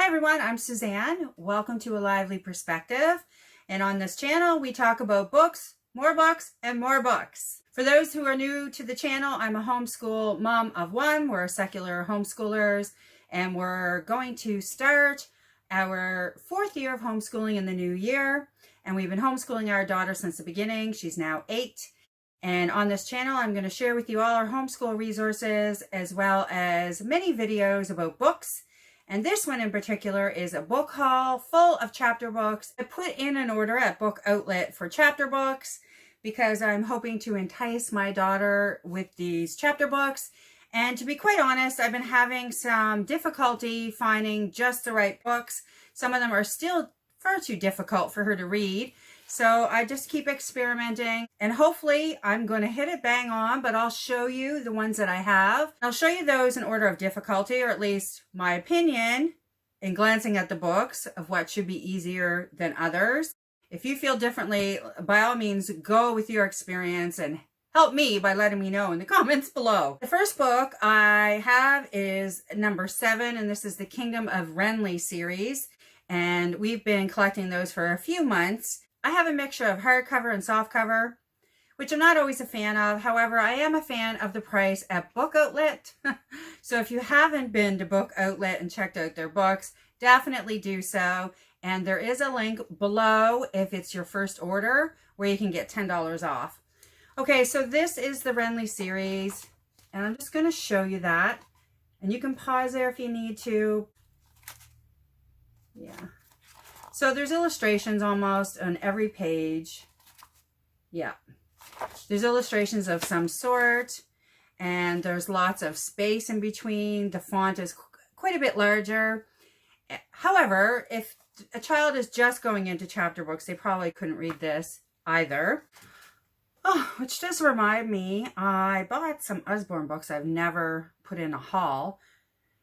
Hi everyone, I'm Suzanne. Welcome to A Lively Perspective. And on this channel, we talk about books, and more books. For those who are new to the channel, I'm a homeschool mom of one. We're secular homeschoolers, and we're going to start our 4th year of homeschooling in the new year. And we've been homeschooling our daughter since the beginning. She's now 8. And on this channel, I'm going to share with you all our homeschool resources, as well as many videos about books. And this one in particular is a book haul full of chapter books. I put in an order at Book Outlet for chapter books because I'm hoping to entice my daughter with these chapter books. And to be quite honest, I've been having some difficulty finding just the right books. Some of them are still far too difficult for her to read. So I just keep experimenting, and hopefully I'm going to hit it bang on, but I'll show you the ones that I have. I'll show you those in order of difficulty, or at least my opinion in glancing at the books of what should be easier than others. If you feel differently, by all means, go with your experience and help me by letting me know in the comments below. The first book I have is number 7, and this is the Kingdom of Renly series. And we've been collecting those for a few months. I have a mixture of hardcover and softcover, which I'm not always a fan of. However, I am a fan of the price at Book Outlet. So if you haven't been to Book Outlet and checked out their books, definitely do so. And there is a link below if it's your first order where you can get $10 off. Okay, so this is the Renly series, and I'm just going to show you that. And you can pause there if you need to. Yeah. So there's illustrations almost on every page. Yeah. There's illustrations of some sort, and there's lots of space in between. The font is quite a bit larger. However, if a child is just going into chapter books, they probably couldn't read this either. Oh, which does remind me, I bought some Usborne books I've never put in a haul.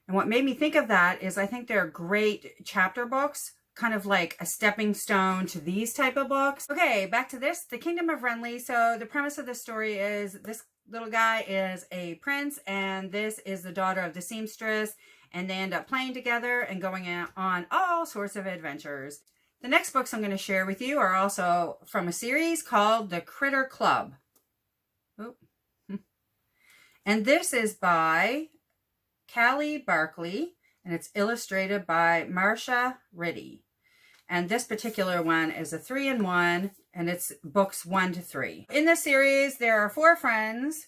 And what made me think of that is I think they're great chapter books, kind of like a stepping stone to these type of books. Okay, back to this, The Kingdom of Renly. So the premise of the story is this little guy is a prince, and this is the daughter of the seamstress, and they end up playing together and going on all sorts of adventures. The next books I'm going to share with you are also from a series called The Critter Club. Oh. And this is by Callie Barkley, and it's illustrated by Marcia Riddy. And this particular one is a 3-in-1, and it's books 1 to 3. In this series, there are 4 friends,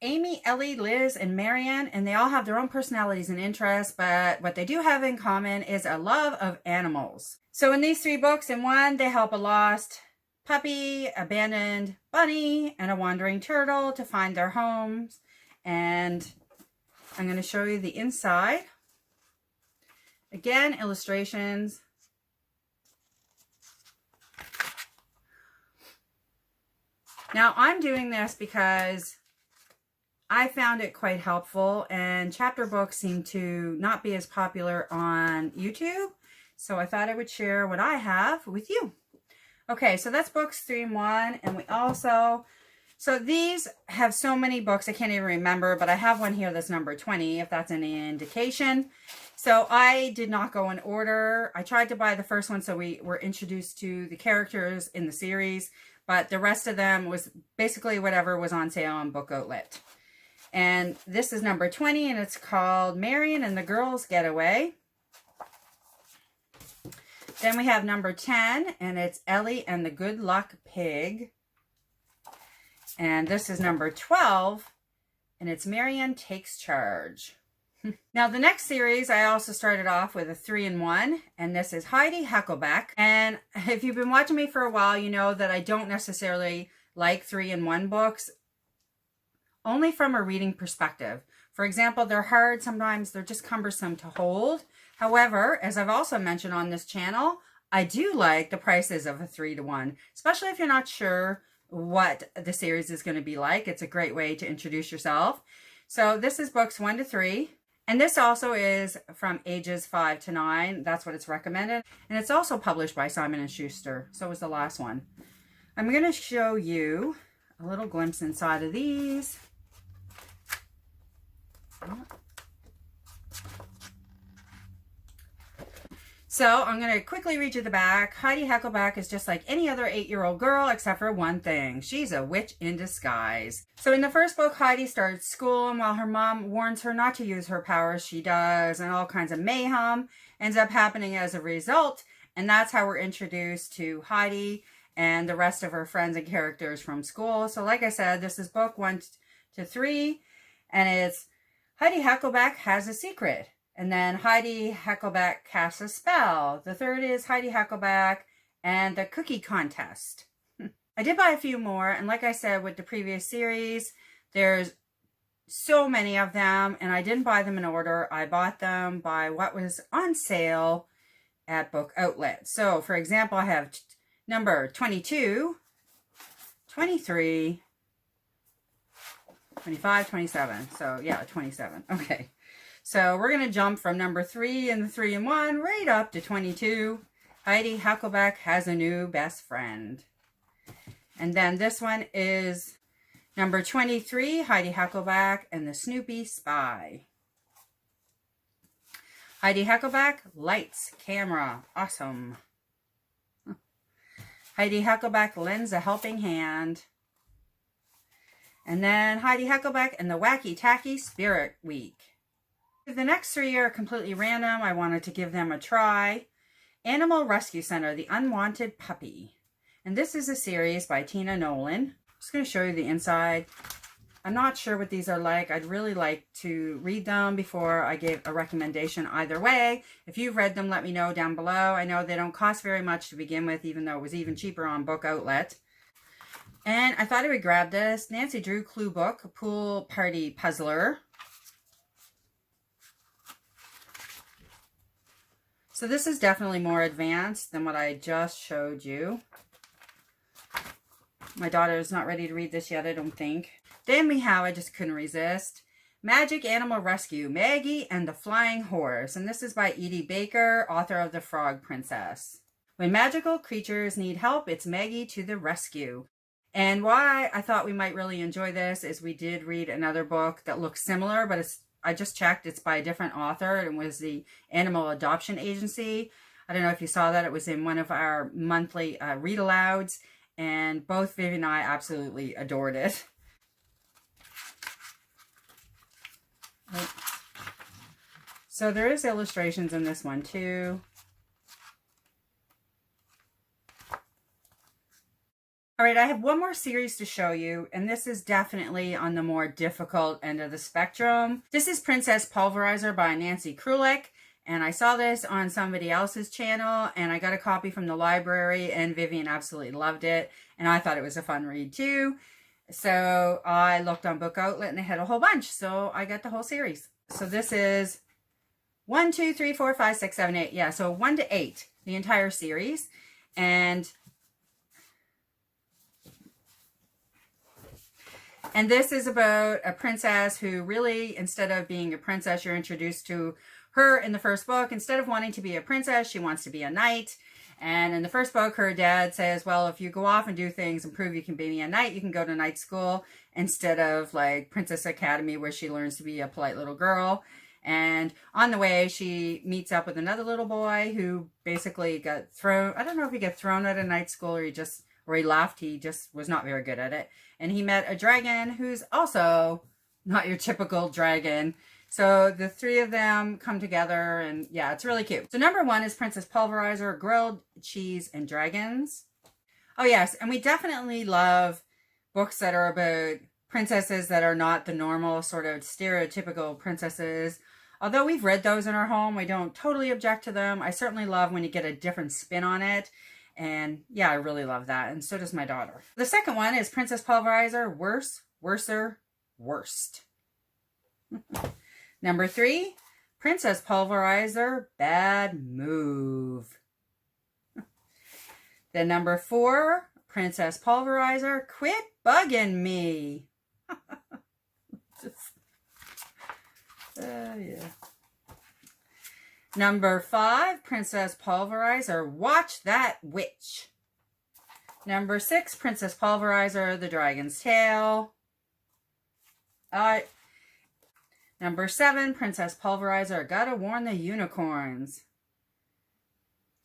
Amy, Ellie, Liz, and Marianne, and they all have their own personalities and interests, but what they do have in common is a love of animals. So in these 3 books, in one, they help a lost puppy, abandoned bunny, and a wandering turtle to find their homes. And I'm going to show you the inside. Again, illustrations. Now, I'm doing this because I found it quite helpful, and chapter books seem to not be as popular on YouTube. So I thought I would share what I have with you. Okay, so that's books 3-in-1, and we also... So these have so many books, I can't even remember, but I have one here that's number 20, if that's any indication. So I did not go in order. I tried to buy the first one so we were introduced to the characters in the series, but the rest of them was basically whatever was on sale on Book Outlet. And this is number 20, and it's called Marion and the Girls Getaway. Then we have number 10, and it's Ellie and the Good Luck Pig. And this is number 12, and it's Marianne Takes Charge. Now, the next series, I also started off with a 3-in-1, and this is Heidi, Hackleback. And if you've been watching me for a while, you know that I don't necessarily like 3-in-1 books, only from a reading perspective. For example, they're hard. Sometimes they're just cumbersome to hold. However, as I've also mentioned on this channel, I do like the prices of a 3-to-1, especially if you're not sure what the series is going to be like. It's a great way to introduce yourself. So this is books 1 to 3. And this also is from ages 5 to 9. That's what it's recommended. And it's also published by Simon & Schuster. So was the last one. I'm going to show you a little glimpse inside of these. So I'm going to quickly read you the back. Heidi Hackleback is just like any other 8-year-old girl except for one thing. She's a witch in disguise. So in the first book, Heidi starts school, and while her mom warns her not to use her powers, she does, and all kinds of mayhem ends up happening as a result. And that's how we're introduced to Heidi and the rest of her friends and characters from school. So like I said, this is book 1 to 3, and it's Heidi Hackleback has a secret. And then Heidi Hackleback casts a spell. The third is Heidi Hackleback and the cookie contest. I did buy a few more, and like I said with the previous series, there's so many of them, and I didn't buy them in order. I bought them by what was on sale at Book Outlet. So, for example, I have number 22, 23, 25, 27. So, yeah, 27. Okay. So we're going to jump from number 3 and the 3 and 1 right up to 22. Heidi Hackleback has a new best friend. And then this one is number 23, Heidi Hackleback and the Snoopy Spy. Heidi Hackleback, lights, camera, awesome. Heidi Hackleback lends a helping hand. And then Heidi Hackleback and the Wacky Tacky Spirit Week. The next 3 are completely random. I wanted to give them a try. Animal Rescue Center, The Unwanted Puppy. And this is a series by Tina Nolan. I'm just going to show you the inside. I'm not sure what these are like. I'd really like to read them before I give a recommendation either way. If you've read them, let me know down below. I know they don't cost very much to begin with, even though it was even cheaper on Book Outlet. And I thought I would grab this Nancy Drew Clue Book, Pool Party Puzzler. So this is definitely more advanced than what I just showed you. My daughter is not ready to read this yet, I don't think. Then we have, I just couldn't resist, Magic Animal Rescue, Maggie and the Flying Horse. And this is by Edie Baker, author of The Frog Princess. When magical creatures need help, it's Maggie to the rescue. And why I thought we might really enjoy this is we did read another book that looks similar, but I just checked, it's by a different author. It was the Animal Adoption Agency. I don't know if you saw that. It was in one of our monthly read alouds, and both Viv and I absolutely adored it. So there is illustrations in this one too. All right, I have one more series to show you, and this is definitely on the more difficult end of the spectrum. This is Princess Pulverizer by Nancy Krulik, and I saw this on somebody else's channel, and I got a copy from the library, and Vivian absolutely loved it, and I thought it was a fun read too. So I looked on Book Outlet, and they had a whole bunch, so I got the whole series. So this is 1, 2, 3, 4, 5, 6, 7, 8. Yeah, so 1 to 8, the entire series, and this is about a princess who really, instead of being a princess, you're introduced to her in the first book. Instead of wanting to be a princess, she wants to be a knight. And in the first book, her dad says, well, if you go off and do things and prove you can be a knight, you can go to night school instead of like Princess Academy, where she learns to be a polite little girl. And on the way, she meets up with another little boy who basically got thrown. I don't know if he got thrown out of night school or he left. He just was not very good at it. And he met a dragon who's also not your typical dragon. So the 3 of them come together, and yeah, it's really cute. So number 1 is Princess Pulverizer, Grilled Cheese and Dragons. Oh yes, and we definitely love books that are about princesses that are not the normal sort of stereotypical princesses. Although we've read those in our home, we don't totally object to them. I certainly love when you get a different spin on it. And yeah, I really love that. And so does my daughter. The second one is Princess Pulverizer, Worse, Worser, Worst. Number 3, Princess Pulverizer, Bad Move. Then number 4, Princess Pulverizer, Quit Bugging Me. Yeah. Number 5, Princess Pulverizer, Watch That Witch. Number 6, Princess Pulverizer, The Dragon's Tail. Number 7, Princess Pulverizer, Gotta Warn the Unicorns.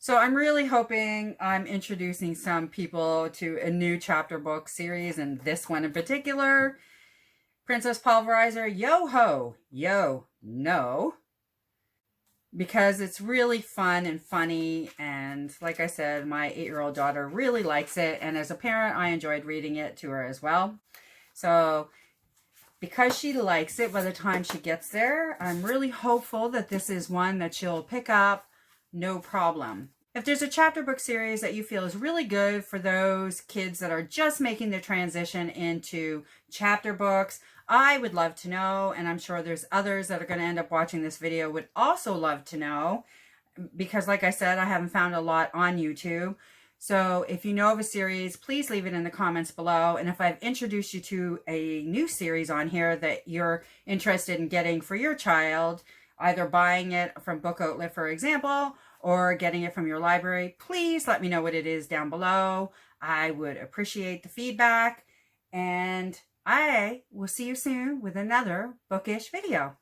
So I'm really hoping I'm introducing some people to a new chapter book series, and this one in particular, Princess Pulverizer, Yo Ho, Yo No, because it's really fun and funny, and like I said, my 8-year-old daughter really likes it, and as a parent, I enjoyed reading it to her as well. So because she likes it, by the time she gets there, I'm really hopeful that this is one that she'll pick up no problem. If there's a chapter book series that you feel is really good for those kids that are just making the transition into chapter books, I would love to know, and I'm sure there's others that are going to end up watching this video would also love to know, because like I said, I haven't found a lot on YouTube. So if you know of a series, please leave it in the comments below. And if I've introduced you to a new series on here that you're interested in getting for your child, either buying it from Book Outlet, for example, or getting it from your library, please let me know what it is down below. I would appreciate the feedback, and I will see you soon with another bookish video.